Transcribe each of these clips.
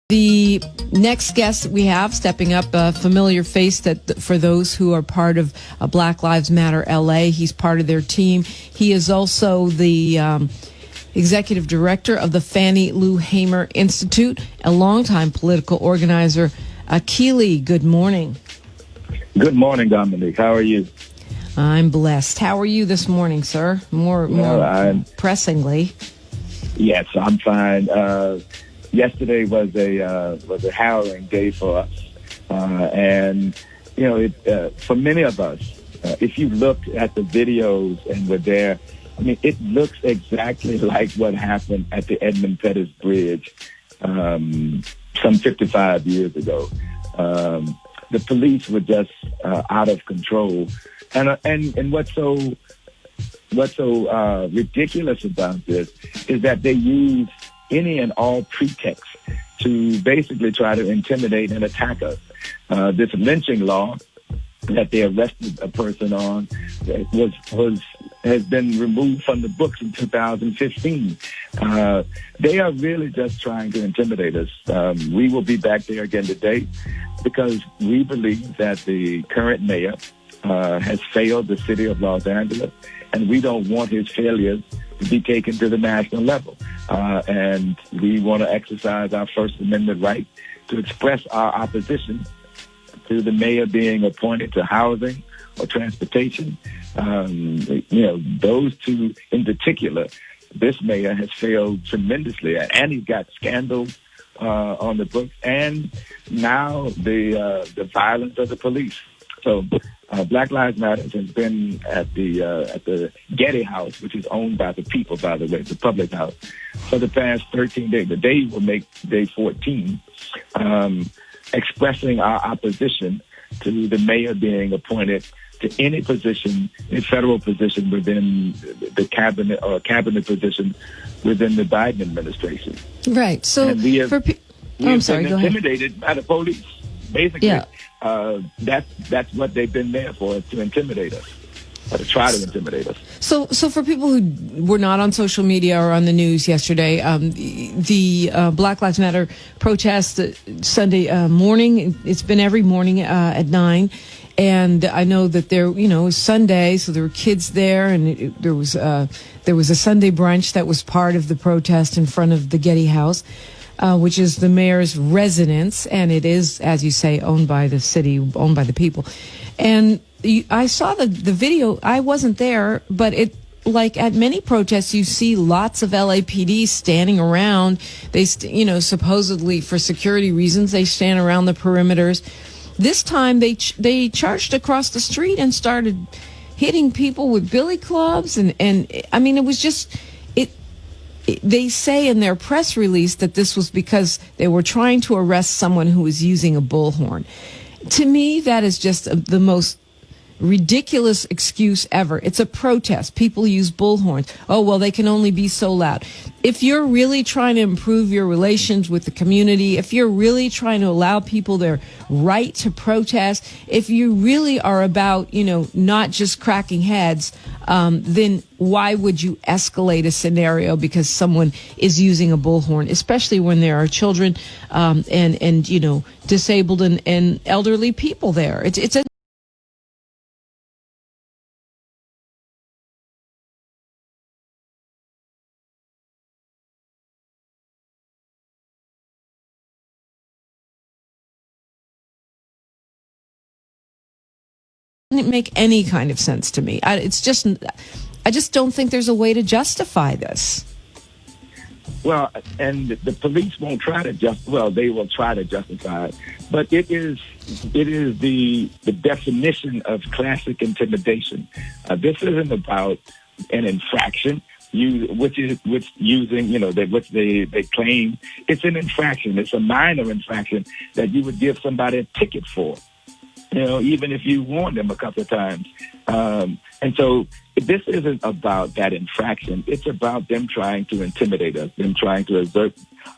The next guest that we have, stepping up, a familiar face that for those who are part of Black Lives Matter LA, he's part of their team. He is also the executive director of the Fannie Lou Hamer Institute, a longtime political organizer. Akili, good morning. Good morning, Dominique. How are you? I'm blessed. How are you this morning, sir? More pressingly. Yes, I'm fine. Yesterday was a harrowing day for us, and for many of us, if you looked at the videos and were there, I mean, it looks exactly like what happened at the Edmund Pettus Bridge some 55 years ago. The police were just out of control, and what's so ridiculous about this is that they use any and all pretexts to basically try to intimidate and attack us. This lynching law that they arrested a person on has been removed from the books in 2015. They are really just trying to intimidate us. We will be back there again today because we believe that the current mayor has failed the city of Los Angeles, and we don't want his failures to be taken to the national level. And we want to exercise our First Amendment right to express our opposition to the mayor being appointed to housing or transportation. Those two in particular, this mayor has failed tremendously, and he's got scandals on the books, and now the violence of the police. So Black Lives Matter has been at the Getty House, which is owned by the people, by the way, the public house, for the past 13 days. The day will make day 14, expressing our opposition to the mayor being appointed to any position, a federal position within the cabinet or a cabinet position within the Biden administration. Right. So we have been intimidated by the police. Basically, yeah. That's what they've been there for, to intimidate us, or to try to intimidate us. So for people who were not on social media or on the news yesterday, the Black Lives Matter protest Sunday morning, it's been every morning at 9. And I know that it was Sunday, so there were kids there, and there was a Sunday brunch that was part of the protest in front of the Getty House, which is the mayor's residence, and it is, as you say, owned by the city, owned by the people. And I saw the video. I wasn't there, but like at many protests, you see lots of LAPD standing around. They, supposedly for security reasons, they stand around the perimeters. This time they charged across the street and started hitting people with billy clubs, and I mean, it was just they say in their press release that this was because they were trying to arrest someone who was using a bullhorn. To me, that is just the most ridiculous excuse ever. It's a protest. People use bullhorns. Oh, well, they can only be so loud. If you're really trying to improve your relations with the community, if you're really trying to allow people their right to protest, if you really are about, not just cracking heads, then why would you escalate a scenario because someone is using a bullhorn, especially when there are children and disabled and elderly people there? It's a didn't make any kind of sense to me. I just don't think there's a way to justify this. Well, and the police won't try to they will try to justify it, but it is the definition of classic intimidation. This isn't about an infraction, which they claim it's an infraction. It's a minor infraction that you would give somebody a ticket for. Even if you warned them a couple of times. And so this isn't about that infraction. It's about them trying to intimidate us, them trying to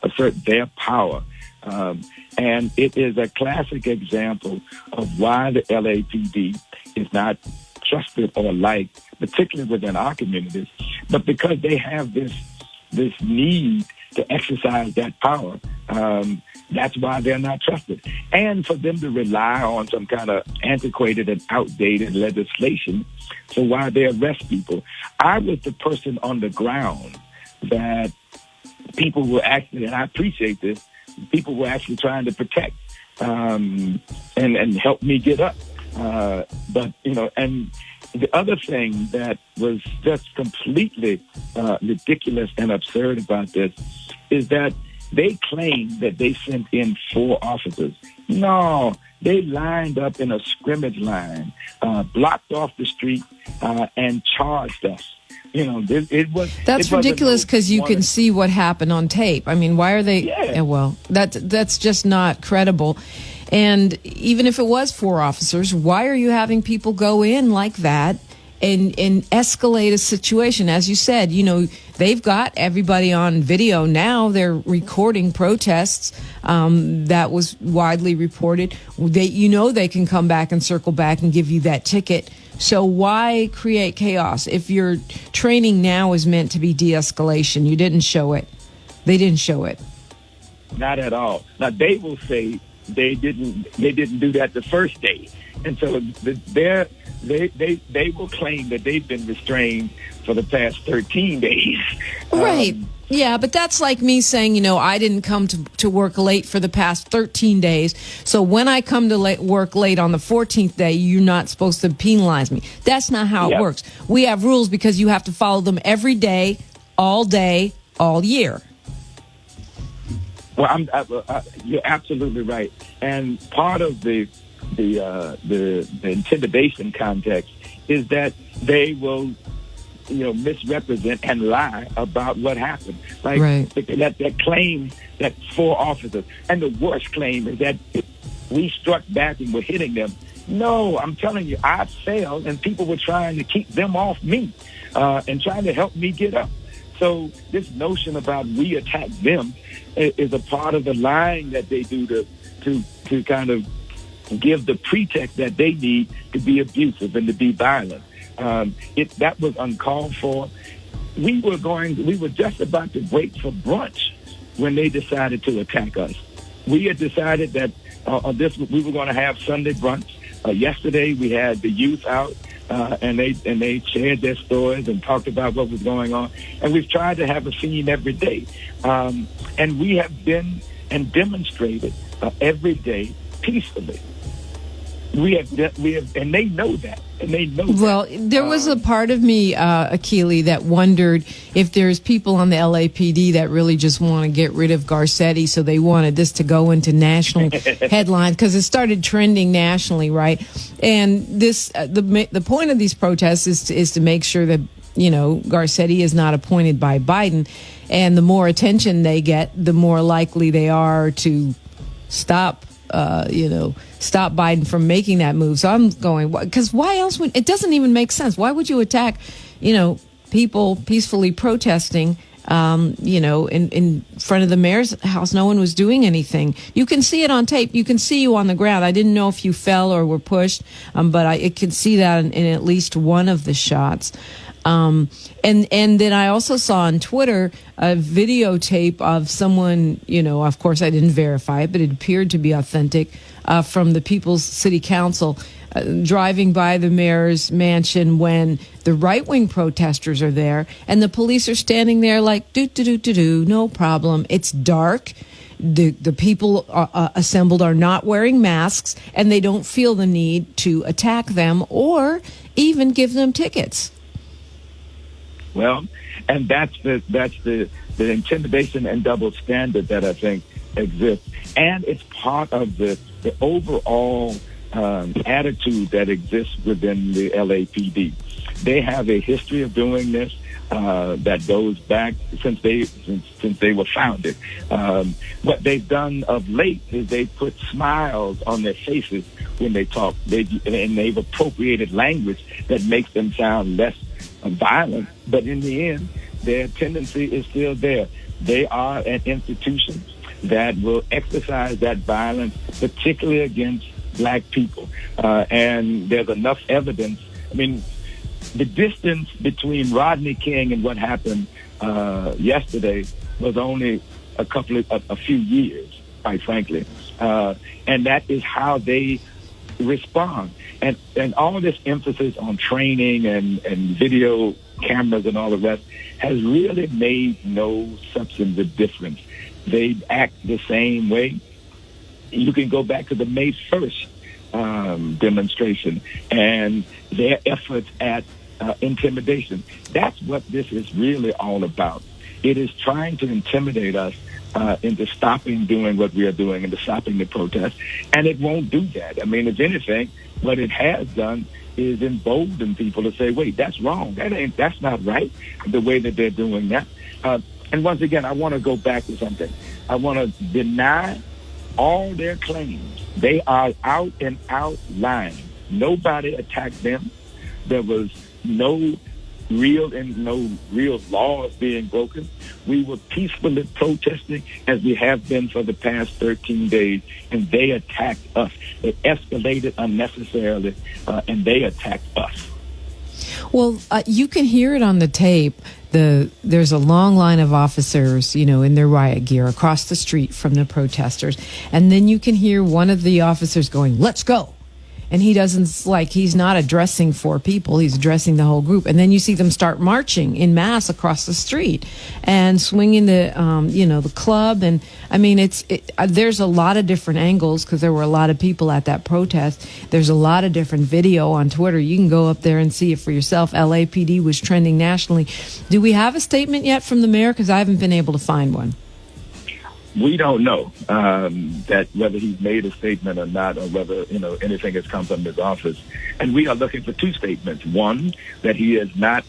assert their power. And it is a classic example of why the LAPD is not trusted or liked, particularly within our communities, but because they have this need to exercise that power. That's why they're not trusted. And for them to rely on some kind of antiquated and outdated legislation for why they arrest people. I was the person on the ground that people were actually, and I appreciate this, people were actually trying to protect and help me get up. But, and the other thing that was just completely ridiculous and absurd about this is that they claimed that they sent in 4 officers. No, they lined up in a scrimmage line, blocked off the street, and charged us. That's ridiculous because you can see what happened on tape. I mean, why are they? Yeah, well, that's just not credible. And even if it was 4 officers, why are you having people go in like that and escalate a situation? As you said, they've got everybody on video now. They're recording protests. That was widely reported. They can come back and circle back and give you that ticket. So why create chaos? If your training now is meant to be de-escalation, you didn't show it. They didn't show it. Not at all. Now, they will say they didn't do that the first day. And so they will claim that they've been restrained for the past 13 days. Right. Yeah, but that's like me saying, I didn't come to work late for the past 13 days. So when I come to work late on the 14th day, you're not supposed to penalize me. That's not how it works. We have rules because you have to follow them every day, all year. Well, you're absolutely right. And part of the intimidation context is that they will misrepresent and lie about what happened. Like right. that claim that 4 officers, and the worst claim is that we struck back and were hitting them. No, I'm telling you, I failed, and people were trying to keep them off me and trying to help me get up. So this notion about we attack them is a part of the lying that they do to kind of give the pretext that they need to be abusive and to be violent. That was uncalled for. We were just about to break for brunch when they decided to attack us. We had decided that we were going to have Sunday brunch. Yesterday we had the youth out and they shared their stories and talked about what was going on. And we've tried to have a scene every day. And we have been and demonstrated every day peacefully. We have, and they know that. Well, there was a part of me, Akili, that wondered if there's people on the LAPD that really just want to get rid of Garcetti, so they wanted this to go into national headlines because it started trending nationally, right? And this, the point of these protests is to make sure that Garcetti is not appointed by Biden, and the more attention they get, the more likely they are to stop Biden from making that move. So I'm going, because why else would, it doesn't even make sense. Why would you attack, people peacefully protesting, in front of the mayor's house? No one was doing anything. You can see it on tape. You can see you on the ground. I didn't know if you fell or were pushed, but I could see that in at least one of the shots. And then I also saw on Twitter a videotape of someone, of course I didn't verify it, but it appeared to be authentic, from the People's City Council, driving by the mayor's mansion when the right-wing protesters are there, and the police are standing there like, no problem. It's dark. The people assembled are not wearing masks, and they don't feel the need to attack them or even give them tickets. Well, and that's the intimidation and double standard that I think exists, and it's part of the overall attitude that exists within the LAPD. They have a history of doing this that goes back since they were founded. What they've done of late is they put smiles on their faces when they talk. They've appropriated language that makes them sound less violent, but in the end, their tendency is still there. They are an institution that will exercise that violence, particularly against black people. And there's enough evidence. I mean, the distance between Rodney King and what happened yesterday was only a few years. quite frankly. And that is how they respond. And all this emphasis on training and video cameras and all the rest has really made no substantive difference. They act the same way. You can go back to the May 1st demonstration and their efforts at intimidation. That's what this is really all about. It is trying to intimidate us into stopping doing what we are doing, into stopping the protest, and it won't do that. I mean, if anything, what it has done is embolden people to say, wait, that's wrong. That's not right, the way that they're doing that. And once again, I want to go back to something. I want to deny all their claims. They are out and out lying. Nobody attacked them. There was no real laws being broken. We were peacefully protesting as we have been for the past 13 days, and they attacked us. It escalated unnecessarily, and they attacked us. Well, you can hear it on the tape. There's a long line of officers, in their riot gear across the street from the protesters. And then you can hear one of the officers going, "Let's go." And he's not addressing 4 people. He's addressing the whole group. And then you see them start marching in mass across the street and swinging the club. And I mean, there's a lot of different angles because there were a lot of people at that protest. There's a lot of different video on Twitter. You can go up there and see it for yourself. LAPD was trending nationally. Do we have a statement yet from the mayor? Because I haven't been able to find one. We don't know that whether he's made a statement or not, or whether anything has come from his office. And we are looking for 2 statements. One, that he is not.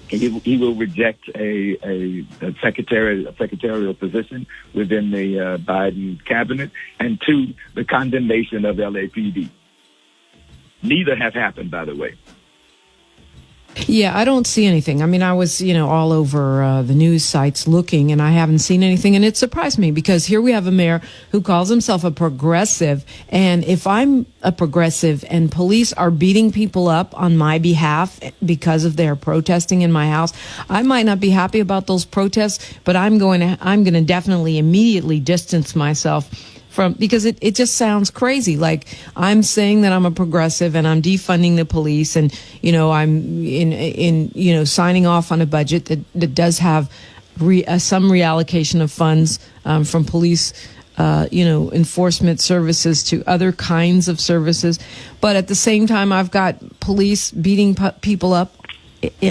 He will reject a secretarial position within the Biden cabinet. And 2, the condemnation of LAPD. Neither have happened, by the way. Yeah, I don't see anything. I mean, I was, all over the news sites looking, and I haven't seen anything. And it surprised me because here we have a mayor who calls himself a progressive. And if I'm a progressive and police are beating people up on my behalf because of their protesting in my house, I might not be happy about those protests, but I'm going to definitely immediately distance myself because it just sounds crazy. Like I'm saying that I'm a progressive and I'm defunding the police, and I'm in signing off on a budget that does have some reallocation of funds from police enforcement services to other kinds of services. But at the same time, I've got police beating people up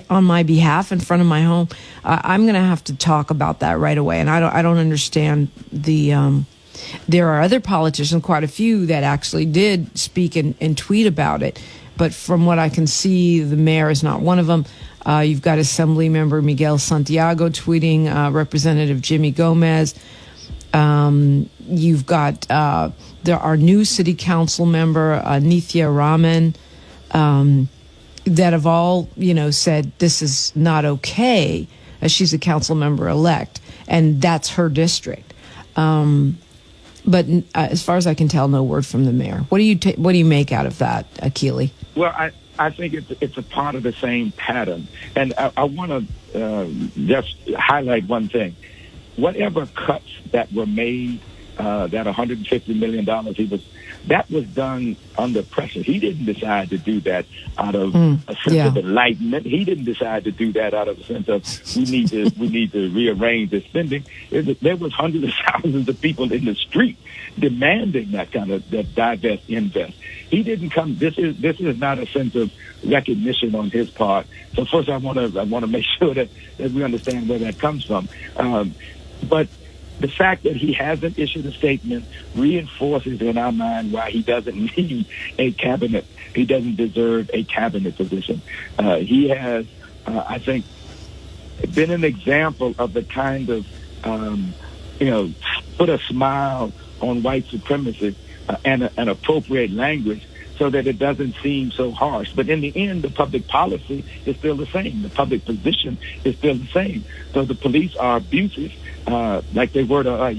on my behalf in front of my home. I'm going to have to talk about that right away. And I don't understand there are other politicians, quite a few, that actually did speak and tweet about it. But from what I can see, the mayor is not one of them. You've got Assembly Member Miguel Santiago tweeting, Representative Jimmy Gomez. You've got our new city council member, Nithya Raman, that have all, said this is not okay, as she's a council member elect, and that's her district. But as far as I can tell, no word from the mayor. What do you make out of that, Akili? Well, I think it's a part of the same pattern, and I want to just highlight one thing. Whatever cuts that were made, that $150 million, that was done under pressure. He didn't decide to do that out of a sense of enlightenment. He didn't decide to do that out of a sense of we need to rearrange the spending. There was hundreds of thousands of people in the street demanding that divest, invest. He didn't come. This is not a sense of recognition on his part. So first, I want to make sure that we understand where that comes from. But the fact that he hasn't issued a statement reinforces in our mind why he doesn't need a cabinet. He doesn't deserve a cabinet position. He has, I think, been an example of the kind of, put a smile on white supremacy and appropriate language so that it doesn't seem so harsh. But in the end, the public policy is still the same. The public position is still the same. So the police are abusive, like they were to us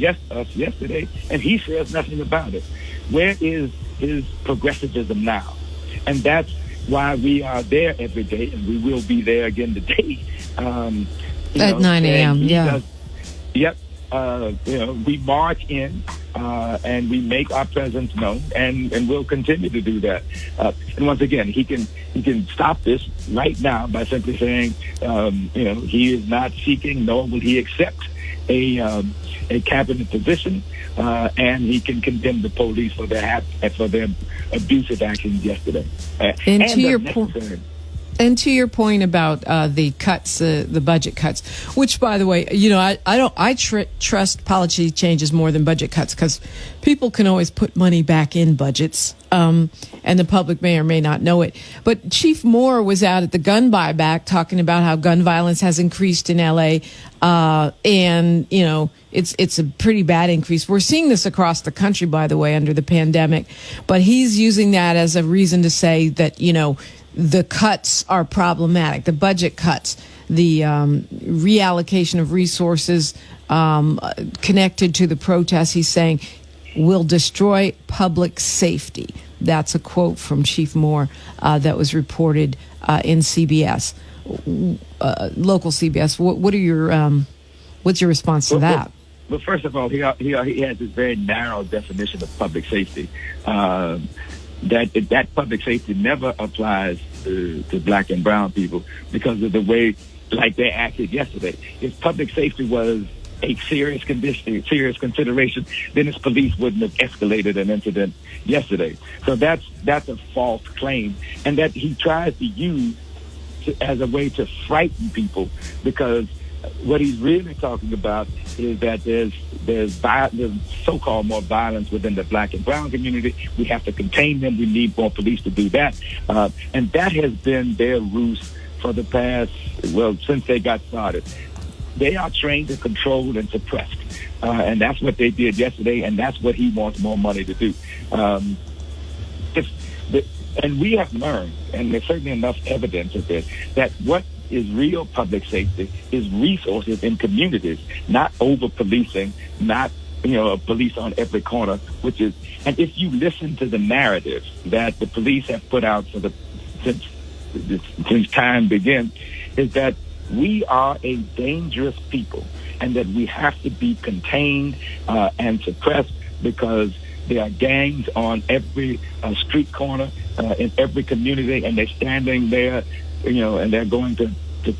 yesterday, and he says nothing about it. Where is his progressivism now? And that's why we are there every day, and we will be there again today. At 9 a.m., yeah. Yep. We march in and we make our presence known, and we'll continue to do that. And once again, he can stop this right now by simply saying, he is not seeking, nor will he accept a cabinet position, and he can condemn the police for their abusive actions yesterday. And to your point about the cuts, the budget cuts, which, by the way, I trust policy changes more than budget cuts, because people can always put money back in budgets, and the public may or may not know it. But Chief Moore was out at the gun buyback talking about how gun violence has increased in LA, and it's a pretty bad increase. We're seeing this across the country, by the way, under the pandemic. But he's using that as a reason to say that the cuts are problematic, the budget cuts, the reallocation of resources connected to the protests, he's saying, will destroy public safety. That's a quote from Chief Moore that was reported in CBS, local CBS. What are your what's your response to that? Well, first of all, he has this very narrow definition of public safety. That public safety never applies to black and brown people because of the way, like they acted yesterday. If public safety was a serious consideration, then his police wouldn't have escalated an incident yesterday. So that's a false claim, and that he tries to use as a way to frighten people, because what he's really talking about is that there's so-called more violence within the black and brown community. We have to contain them. We need more police to do that. And that has been their ruse for the past, since they got started. They are trained to control and suppress. And that's what they did yesterday, and that's what he wants more money to do. And we have learned, and there's certainly enough evidence of this, that what is real public safety is resources in communities, not over-policing, not police on every corner, and if you listen to the narrative that the police have put out since time began, is that we are a dangerous people, and that we have to be contained and suppressed, because there are gangs on every street corner in every community, and they're standing there, and they're going to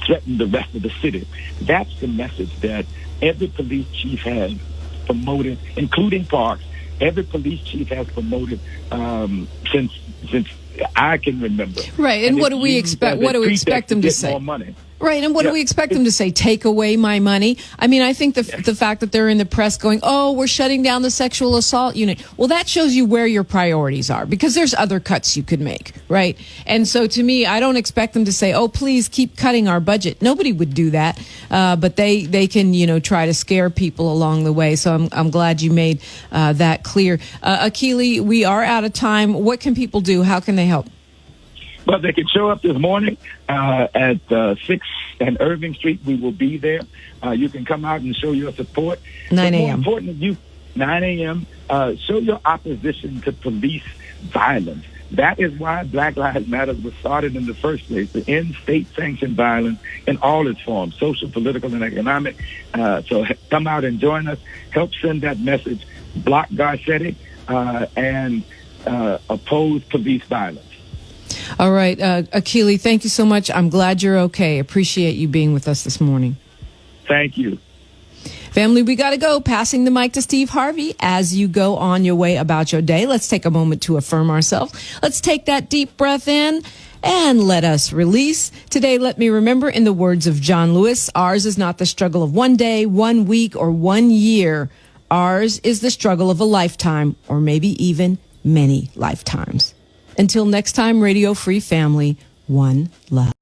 threaten the rest of the city. That's the message that every police chief has promoted, including Parks. Every police chief has promoted since I can remember. Right, and what do we expect? What do we expect them to say? More money. Right, and what do we expect them to say? Take away my money? I mean, I think the fact that they're in the press going, oh, we're shutting down the sexual assault unit. Well, that shows you where your priorities are, because there's other cuts you could make, right? And so to me, I don't expect them to say, oh, please keep cutting our budget. Nobody would do that, but they can, try to scare people along the way. So I'm glad you made that clear. Akili, we are out of time. What can people do? How can they help? Well, they can show up this morning at 6 and Irving Street. We will be there. You can come out and show your support. 9 a.m. More important, 9 a.m. Show your opposition to police violence. That is why Black Lives Matter was started in the first place, to end state-sanctioned violence in all its forms, social, political, and economic. So come out and join us. Help send that message. Block Garcetti and oppose police violence. All right, Akili, thank you so much. I'm glad you're okay. Appreciate you being with us this morning. Thank you. Family, we got to go. Passing the mic to Steve Harvey as you go on your way about your day. Let's take a moment to affirm ourselves. Let's take that deep breath in and let us release. Today, let me remember, in the words of John Lewis, ours is not the struggle of one day, 1 week, or 1 year. Ours is the struggle of a lifetime, or maybe even many lifetimes. Until next time, Radio Free Family, one love.